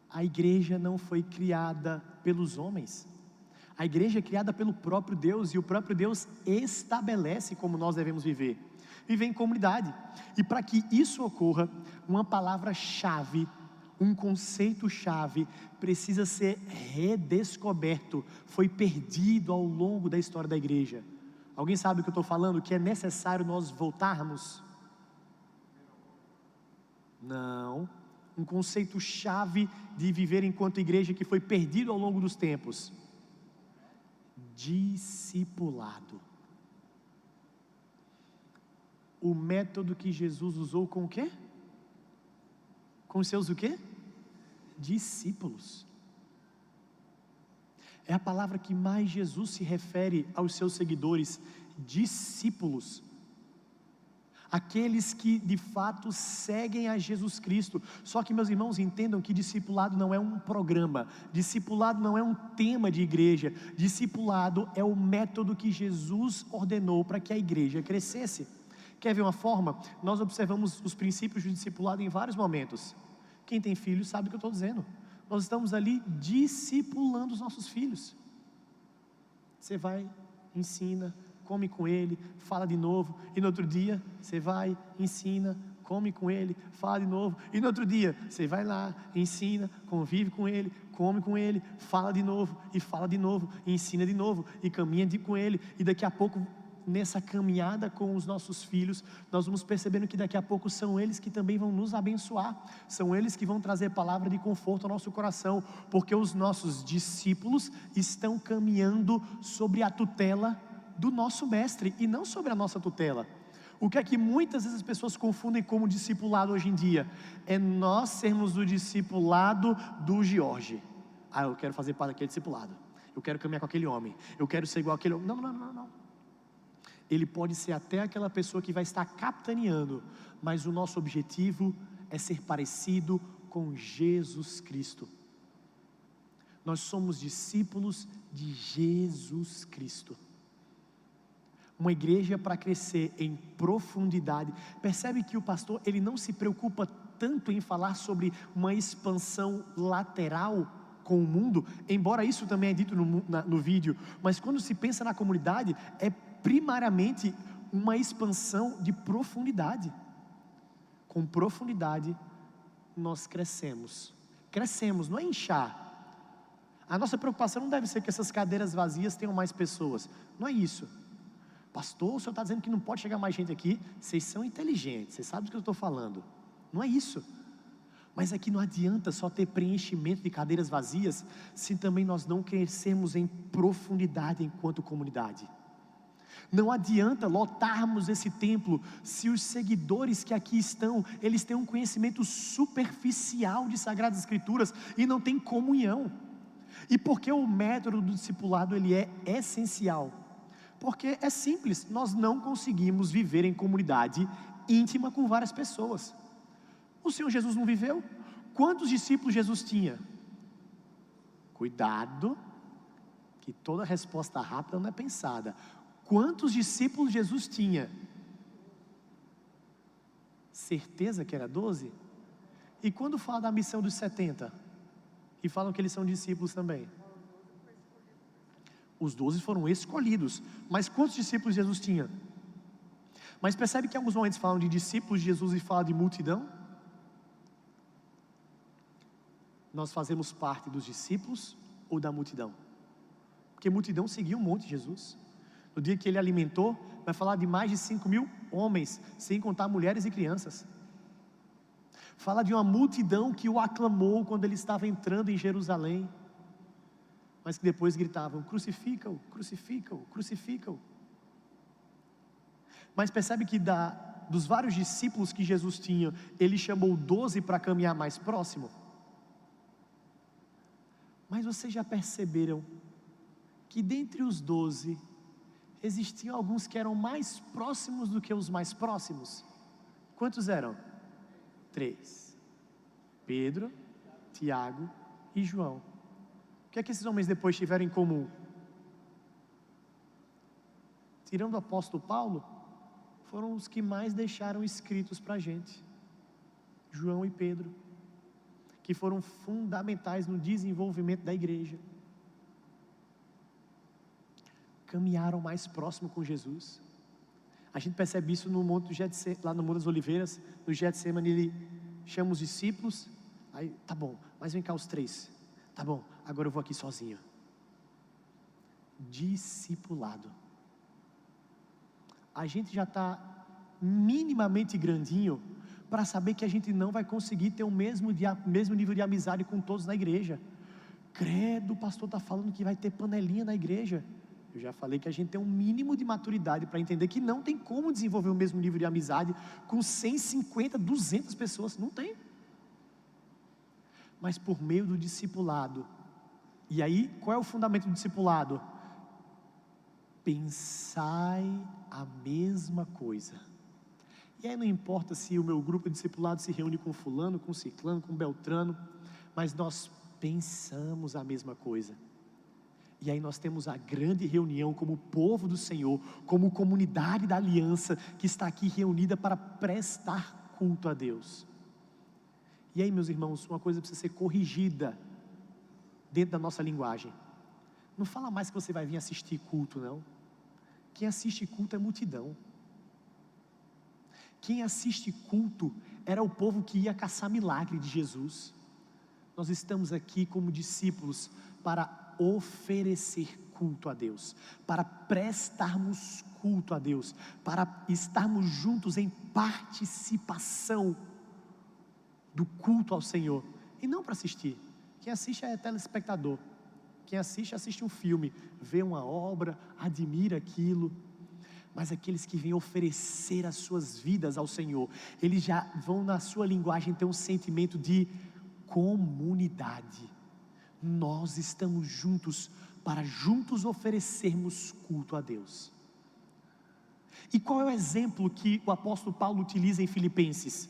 A igreja não foi criada pelos homens. A igreja é criada pelo próprio Deus, e o próprio Deus estabelece como nós devemos viver. Viver em comunidade. E para que isso ocorra, uma palavra-chave, um conceito-chave precisa ser redescoberto, foi perdido ao longo da história da igreja. Alguém sabe o que eu estou falando? Que é necessário nós voltarmos? Não. Um conceito-chave de viver enquanto igreja que foi perdido ao longo dos tempos. Discipulado. O método que Jesus usou com o quê? Com seus o quê? Discípulos. É a palavra que mais Jesus se refere aos seus seguidores, discípulos. aqueles que de fato seguem a Jesus Cristo. Só que, meus irmãos, entendam que discipulado não é um programa, discipulado não é um tema de igreja, discipulado é o método que Jesus ordenou para que a igreja crescesse. Quer ver uma forma? Nós observamos os princípios do discipulado em vários momentos. Quem tem filhos sabe o que eu estou dizendo. Nós estamos ali discipulando os nossos filhos. Você vai, ensina, come com ele, fala de novo, e no outro dia você vai, ensina, come com ele, fala de novo, e no outro dia você vai lá, ensina, convive com ele, come com ele, fala de novo, e ensina de novo, e caminha com ele, e daqui a pouco, nessa caminhada com os nossos filhos, nós vamos percebendo que daqui a pouco são eles que também vão nos abençoar, são eles que vão trazer palavra de conforto ao nosso coração, porque os nossos discípulos estão caminhando sobre a tutela do nosso mestre, e não sobre a nossa tutela. O que é que muitas vezes as pessoas confundem como discipulado hoje em dia? É nós sermos o discipulado do Jorge. Eu quero fazer parte daquele discipulado, eu quero caminhar com aquele homem, eu quero ser igual àquele homem. Não. Ele pode ser até aquela pessoa que vai estar capitaneando, mas o nosso objetivo é ser parecido com Jesus Cristo. Nós somos discípulos de Jesus Cristo. Uma igreja para crescer em profundidade. Percebe que o pastor, ele não se preocupa tanto em falar sobre uma expansão lateral com o mundo, embora isso também é dito no vídeo, mas quando se pensa na comunidade, é primariamente uma expansão de profundidade. Com profundidade nós crescemos, não é inchar. A nossa preocupação não deve ser que essas cadeiras vazias tenham mais pessoas, não é isso. Pastor, o senhor está dizendo que não pode chegar mais gente aqui? Vocês são inteligentes, vocês sabem do que eu estou falando, não é isso. Mas aqui não adianta só ter preenchimento de cadeiras vazias, se também nós não crescermos em profundidade enquanto comunidade. Não adianta lotarmos esse templo, se os seguidores que aqui estão, eles têm um conhecimento superficial de Sagradas Escrituras, e não tem comunhão. E por que o método do discipulado ele é essencial? Porque é simples, nós não conseguimos viver em comunidade íntima com várias pessoas. O Senhor Jesus não viveu? Quantos discípulos Jesus tinha? Cuidado, que toda resposta rápida não é pensada. Quantos discípulos Jesus tinha? Certeza que era 12? E quando fala da missão dos 70? E falam que eles são discípulos também? Os 12 foram escolhidos. Mas quantos discípulos Jesus tinha? Mas percebe que em alguns momentos falam de discípulos de Jesus e falam de multidão? Nós fazemos parte dos discípulos ou da multidão? Porque multidão seguia um monte de Jesus. No dia que ele alimentou, vai falar de mais de 5.000 homens, sem contar mulheres e crianças. Fala de uma multidão que o aclamou quando ele estava entrando em Jerusalém, mas que depois gritavam: crucifica-o, crucifica-o, crucifica-o. Mas percebe que dos vários discípulos que Jesus tinha, ele chamou 12 para caminhar mais próximo. Mas vocês já perceberam que dentre os 12, existiam alguns que eram mais próximos do que os mais próximos? Quantos eram? 3: Pedro, Tiago e João. O que é que esses homens depois tiveram em comum? Tirando o apóstolo Paulo, foram os que mais deixaram escritos para a gente. João e Pedro, que foram fundamentais no desenvolvimento da igreja. Caminharam mais próximo com Jesus. A gente percebe isso no Monte do Getsemane, lá no Monte das Oliveiras. No Getsemane ele chama os discípulos. Aí, tá bom, mas vem cá os 3. Tá bom, agora eu vou aqui sozinho. Discipulado. A gente já está minimamente grandinho para saber que a gente não vai conseguir ter o mesmo nível de amizade com todos na igreja. Credo, o pastor está falando que vai ter panelinha na igreja. Eu já falei que a gente tem um mínimo de maturidade para entender que não tem como desenvolver o mesmo nível de amizade com 150, 200 pessoas, não tem. Mas por meio do discipulado. E aí, qual é o fundamento do discipulado? Pensai a mesma coisa. E aí não importa se o meu grupo de discipulado se reúne com fulano, com ciclano, com beltrano, mas nós pensamos a mesma coisa. E aí nós temos a grande reunião como povo do Senhor, como comunidade da aliança, que está aqui reunida para prestar culto a Deus. E aí, meus irmãos, uma coisa precisa ser corrigida dentro da nossa linguagem. Não fala mais que você vai vir assistir culto, não. Quem assiste culto é multidão. Quem assiste culto era o povo que ia caçar milagre de Jesus. Nós estamos aqui como discípulos para oferecer culto a Deus, para prestarmos culto a Deus, para estarmos juntos em participação do culto ao Senhor, e não para assistir. Quem assiste é telespectador. Quem assiste um filme, vê uma obra, admira aquilo. Mas aqueles que vêm oferecer as suas vidas ao Senhor, eles já vão na sua linguagem ter um sentimento de comunidade. Nós estamos juntos para juntos oferecermos culto a Deus. E qual é o exemplo que o apóstolo Paulo utiliza em Filipenses?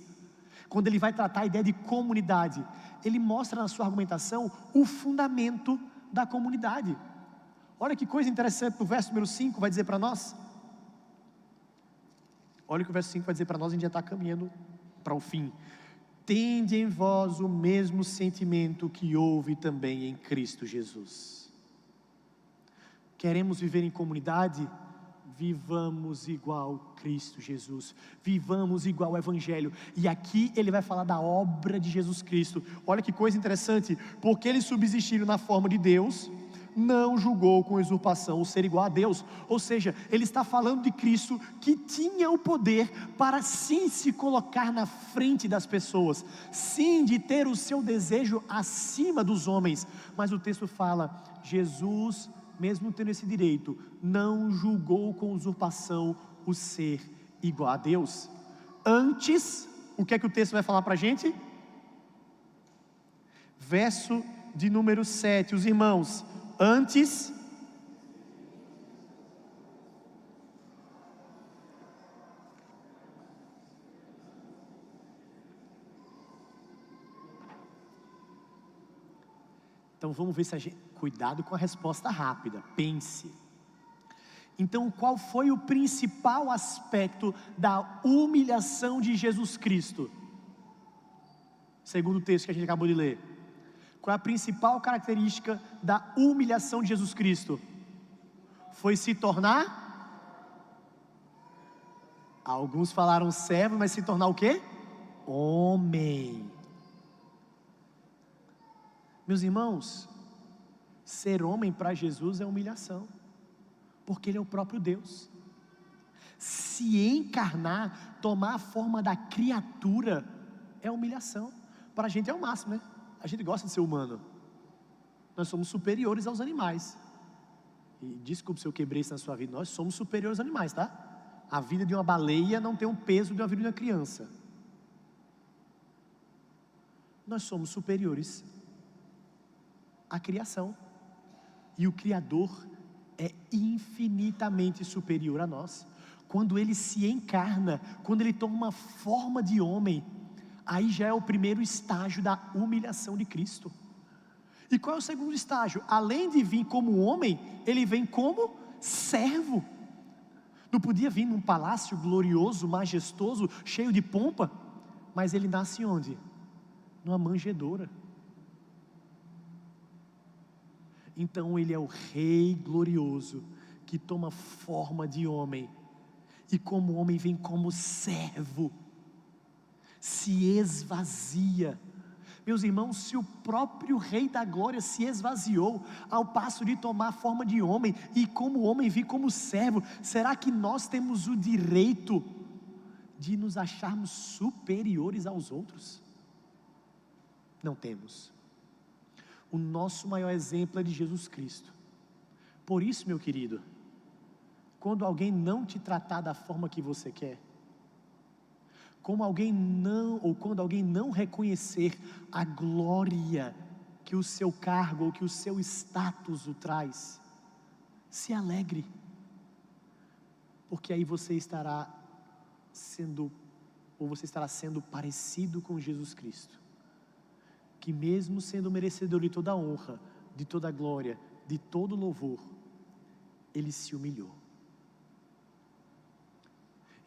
Quando ele vai tratar a ideia de comunidade, ele mostra na sua argumentação o fundamento da comunidade. Olha que coisa interessante, o verso número 5 vai dizer para nós. Olha o que o verso 5 vai dizer para nós, a gente já está caminhando para o fim. Tende em vós o mesmo sentimento que houve também em Cristo Jesus. Queremos viver em comunidade? Vivamos igual Cristo Jesus, vivamos igual o Evangelho. E aqui ele vai falar da obra de Jesus Cristo. Olha que coisa interessante, porque eles subsistiram na forma de Deus, não julgou com usurpação o ser igual a Deus. Ou seja, ele está falando de Cristo que tinha o poder para sim se colocar na frente das pessoas, sim de ter o seu desejo acima dos homens. Mas o texto fala, Jesus, mesmo tendo esse direito, não julgou com usurpação o ser igual a Deus. Antes, o que é que o texto vai falar para a gente? Verso de número 7, os irmãos, antes, então vamos ver se a gente, cuidado com a resposta rápida, pense. Então qual foi o principal aspecto da humilhação de Jesus Cristo? Segundo o texto que a gente acabou de ler. Qual é a principal característica da humilhação de Jesus Cristo? Foi se tornar, alguns falaram servo, mas se tornar o quê? Homem. Meus irmãos, ser homem para Jesus é humilhação, porque Ele é o próprio Deus. Se encarnar, tomar a forma da criatura, é humilhação. Para a gente é o máximo, né? A gente gosta de ser humano. Nós somos superiores aos animais. E desculpe se eu quebrei isso na sua vida, nós somos superiores aos animais, tá? A vida de uma baleia não tem o peso de uma vida de uma criança. Nós somos superiores à criação. E o Criador é infinitamente superior a nós. Quando Ele se encarna, quando Ele toma uma forma de homem, aí já é o primeiro estágio da humilhação de Cristo. E qual é o segundo estágio? Além de vir como homem, Ele vem como servo. Não podia vir num palácio glorioso, majestoso, cheio de pompa, mas Ele nasce onde? Numa manjedoura. Então Ele é o Rei glorioso, que toma forma de homem, e como homem vem como servo, se esvazia. Meus irmãos, se o próprio Rei da Glória se esvaziou, ao passo de tomar forma de homem, e como homem vir como servo, será que nós temos o direito de nos acharmos superiores aos outros? Não temos. O nosso maior exemplo é de Jesus Cristo. Por isso, meu querido, quando alguém não te tratar da forma que você quer, quando alguém não reconhecer a glória que o seu cargo ou que o seu status o traz, se alegre, porque aí você estará sendo ou você estará sendo parecido com Jesus Cristo, que mesmo sendo merecedor de toda a honra, de toda a glória, de todo louvor, Ele se humilhou.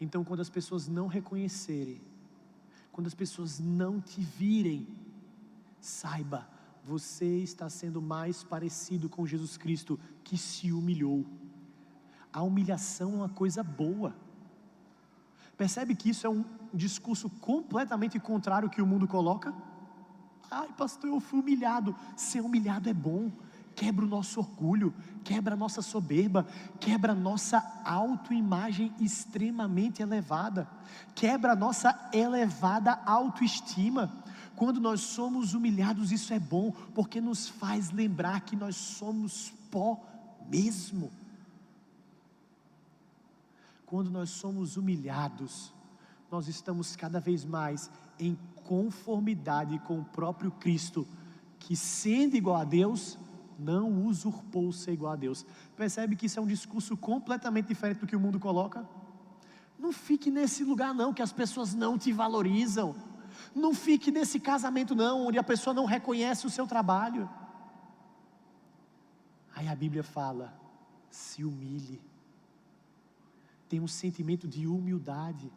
Então, quando as pessoas não reconhecerem, quando as pessoas não te virem, saiba, você está sendo mais parecido com Jesus Cristo, que se humilhou. A humilhação é uma coisa boa. Percebe que isso é um discurso completamente contrário ao que o mundo coloca? Ai, pastor, eu fui humilhado. Ser humilhado é bom. Quebra o nosso orgulho, quebra a nossa soberba, quebra a nossa autoimagem extremamente elevada, quebra a nossa elevada autoestima. Quando nós somos humilhados, isso é bom, porque nos faz lembrar que nós somos pó mesmo. Quando nós somos humilhados, nós estamos cada vez mais em conformidade com o próprio Cristo, que sendo igual a Deus, não usurpou ser igual a Deus. Percebe que isso é um discurso completamente diferente do que o mundo coloca? Não fique nesse lugar não, que as pessoas não te valorizam. Não fique nesse casamento não, onde a pessoa não reconhece o seu trabalho. Aí a Bíblia fala, se humilhe. Tem um sentimento de humildade.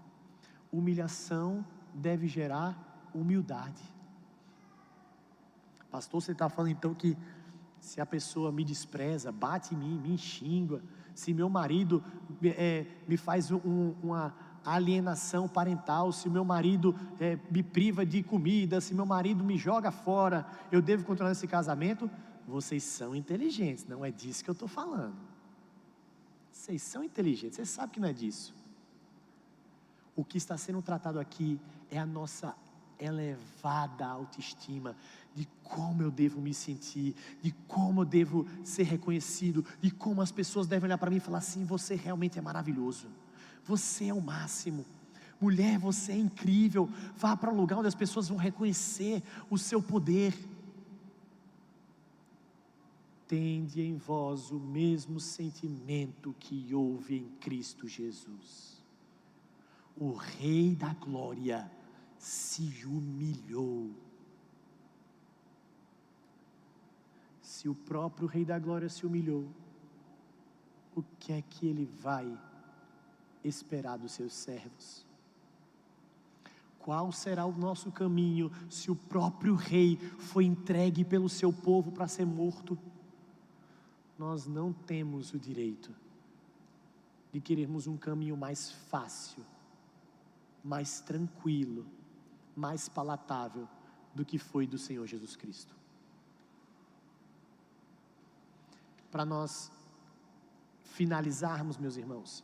Humilhação deve gerar humildade. Pastor, você está falando então que se a pessoa me despreza, bate em mim, me xinga, se meu marido me faz uma alienação parental, se meu marido me priva de comida, se meu marido me joga fora, eu devo continuar esse casamento? Vocês são inteligentes, não é disso que eu estou falando. Vocês são inteligentes, vocês sabem que não é disso. O que está sendo tratado aqui é a nossa elevada autoestima, de como eu devo me sentir, de como eu devo ser reconhecido, de como as pessoas devem olhar para mim e falar assim, você realmente é maravilhoso, você é o máximo, mulher, você é incrível, vá para um lugar onde as pessoas vão reconhecer o seu poder. Tende em vós o mesmo sentimento que houve em Cristo Jesus. O Rei da Glória se humilhou. Se o próprio Rei da Glória se humilhou, o que é que Ele vai esperar dos seus servos? Qual será o nosso caminho se o próprio Rei foi entregue pelo seu povo para ser morto? Nós não temos o direito de querermos um caminho mais fácil, mais tranquilo, mais palatável do que foi do Senhor Jesus Cristo. Para nós finalizarmos, meus irmãos,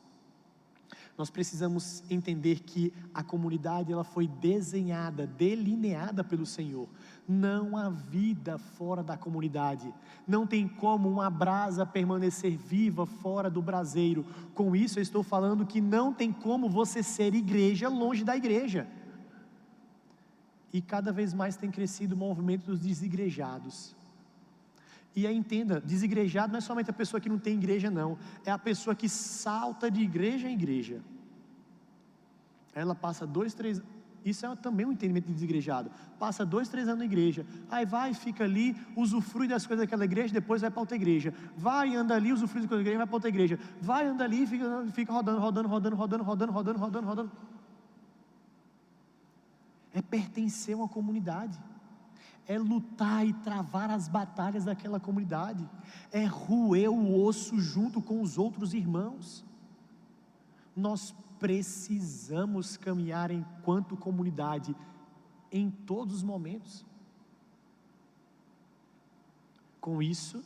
nós precisamos entender que a comunidade ela foi desenhada, delineada pelo Senhor. Não há vida fora da comunidade. Não tem como uma brasa permanecer viva fora do braseiro. Com isso eu estou falando que não tem como você ser igreja longe da igreja. E cada vez mais tem crescido o movimento dos desigrejados. E aí entenda, desigrejado não é somente a pessoa que não tem igreja não, é a pessoa que salta de igreja em igreja. Ela passa 2, 3, isso é também um entendimento de desigrejado, passa 2, 3 anos na igreja, aí vai, fica ali, usufrui das coisas daquela igreja, depois vai para outra igreja, vai, anda ali, usufrui das coisas da igreja, vai para outra igreja, vai, anda ali, fica rodando. É pertencer a uma comunidade, é lutar e travar as batalhas daquela comunidade, é roer o osso junto com os outros irmãos. Nós precisamos caminhar enquanto comunidade, em todos os momentos. Com isso,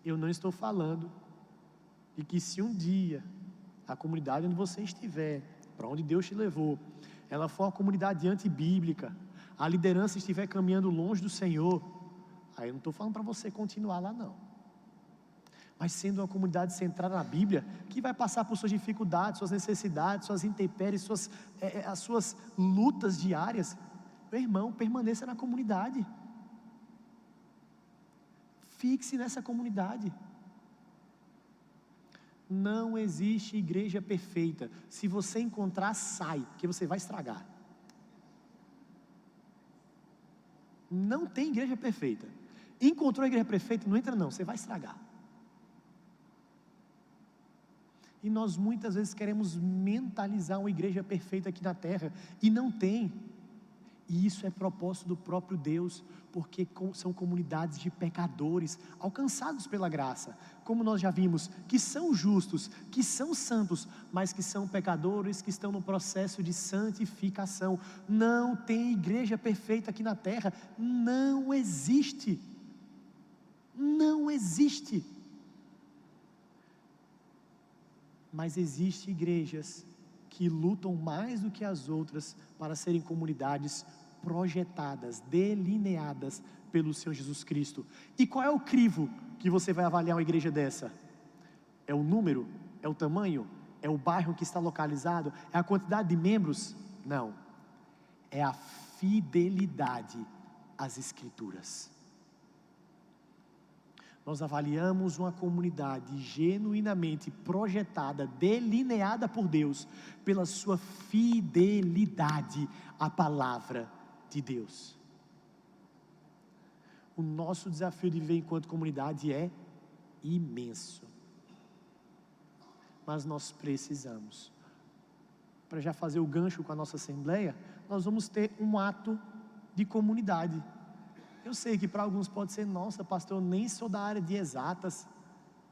eu não estou falando de que se um dia, a comunidade onde você estiver, para onde Deus te levou, ela for uma comunidade antibíblica, a liderança estiver caminhando longe do Senhor, aí eu não estou falando para você continuar lá não, mas sendo uma comunidade centrada na Bíblia, que vai passar por suas dificuldades, suas necessidades, suas intempéries, as suas lutas diárias, meu irmão, permaneça na comunidade, fixe nessa comunidade. Não existe igreja perfeita. Se você encontrar, sai, porque você vai estragar. Não tem igreja perfeita. Encontrou a igreja perfeita? Não entra não, você vai estragar. E nós muitas vezes queremos mentalizar uma igreja perfeita aqui na terra, e não tem. E isso é propósito do próprio Deus, porque são comunidades de pecadores, alcançados pela graça, como nós já vimos, que são justos, que são santos, mas que são pecadores, que estão no processo de santificação. Não tem igreja perfeita aqui na terra, não existe. Não existe. Mas existem igrejas que lutam mais do que as outras para serem comunidades projetadas, delineadas pelo Senhor Jesus Cristo. E qual é o crivo que você vai avaliar uma igreja dessa? É o número? É o tamanho? É o bairro que está localizado? É a quantidade de membros? Não. É a fidelidade às Escrituras. Nós avaliamos uma comunidade genuinamente projetada, delineada por Deus, pela sua fidelidade à palavra de Deus. O nosso desafio de viver enquanto comunidade é imenso. Mas nós precisamos. Para já fazer o gancho com a nossa assembleia, nós vamos ter um ato de comunidade. Eu sei que para alguns pode ser, nossa pastor, eu nem sou da área de exatas.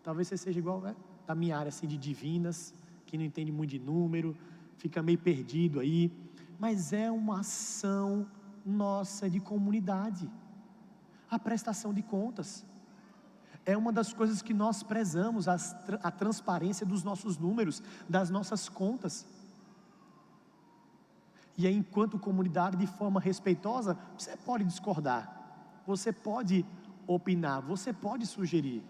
Talvez você seja igual, né? Da minha área assim, de divinas, que não entende muito de número, fica meio perdido aí. Mas é uma ação nossa de comunidade. A prestação de contas. É uma das coisas que nós prezamos, a transparência dos nossos números, das nossas contas. E aí, enquanto comunidade, de forma respeitosa, você pode discordar. Você pode opinar, você pode sugerir,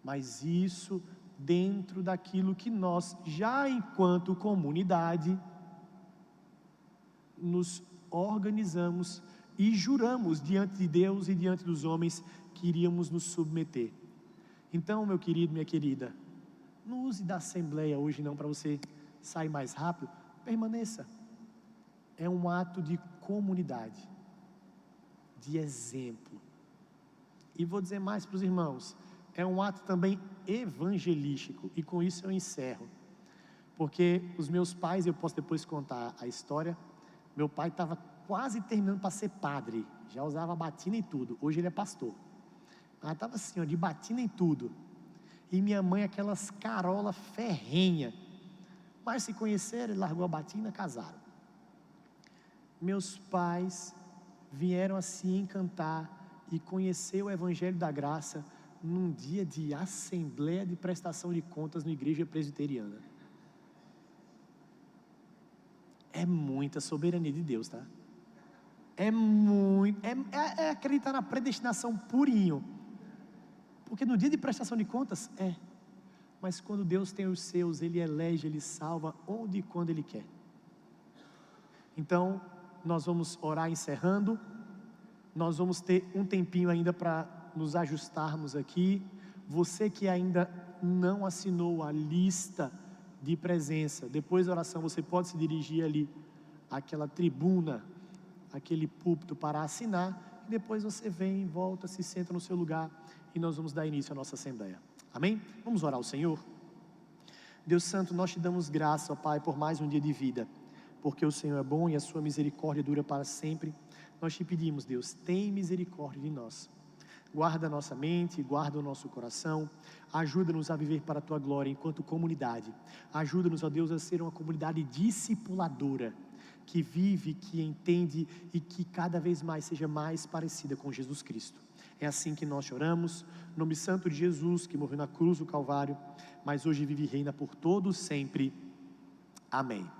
mas isso dentro daquilo que nós, já enquanto comunidade, nos organizamos e juramos diante de Deus e diante dos homens que iríamos nos submeter. Então, meu querido, minha querida, não use da assembleia hoje não para você sair mais rápido, permaneça. É um ato de comunidade, de exemplo. E vou dizer mais para os irmãos, é um ato também evangelístico, e com isso eu encerro, porque os meus pais, eu posso depois contar a história, meu pai estava quase terminando para ser padre, já usava batina e tudo, hoje ele é pastor, mas estava assim, ó, de batina em tudo, e minha mãe aquelas carola ferrenha, mas se conheceram, ele largou a batina, casaram. Meus pais vieram a se encantar e conhecer o Evangelho da Graça num dia de assembleia de prestação de contas na igreja presbiteriana. É muita soberania de Deus, tá? É acreditar na predestinação purinho, porque no dia de prestação de contas, mas quando Deus tem os seus, Ele elege, Ele salva onde e quando Ele quer. Então, nós vamos orar encerrando, nós vamos ter um tempinho ainda para nos ajustarmos aqui. Você que ainda não assinou a lista de presença, depois da oração você pode se dirigir ali àquela tribuna, aquele púlpito para assinar, e depois você vem, volta, se senta no seu lugar e nós vamos dar início à nossa assembleia. Amém? Vamos orar ao Senhor. Deus Santo, nós te damos graça, ó Pai, por mais um dia de vida, porque o Senhor é bom e a sua misericórdia dura para sempre. Nós te pedimos, Deus, tem misericórdia de nós. Guarda a nossa mente, guarda o nosso coração, ajuda-nos a viver para a tua glória enquanto comunidade. Ajuda-nos, ó Deus, a ser uma comunidade discipuladora, que vive, que entende e que cada vez mais seja mais parecida com Jesus Cristo. É assim que nós oramos, no nome santo de Jesus, que morreu na cruz do Calvário, mas hoje vive e reina por todos sempre. Amém.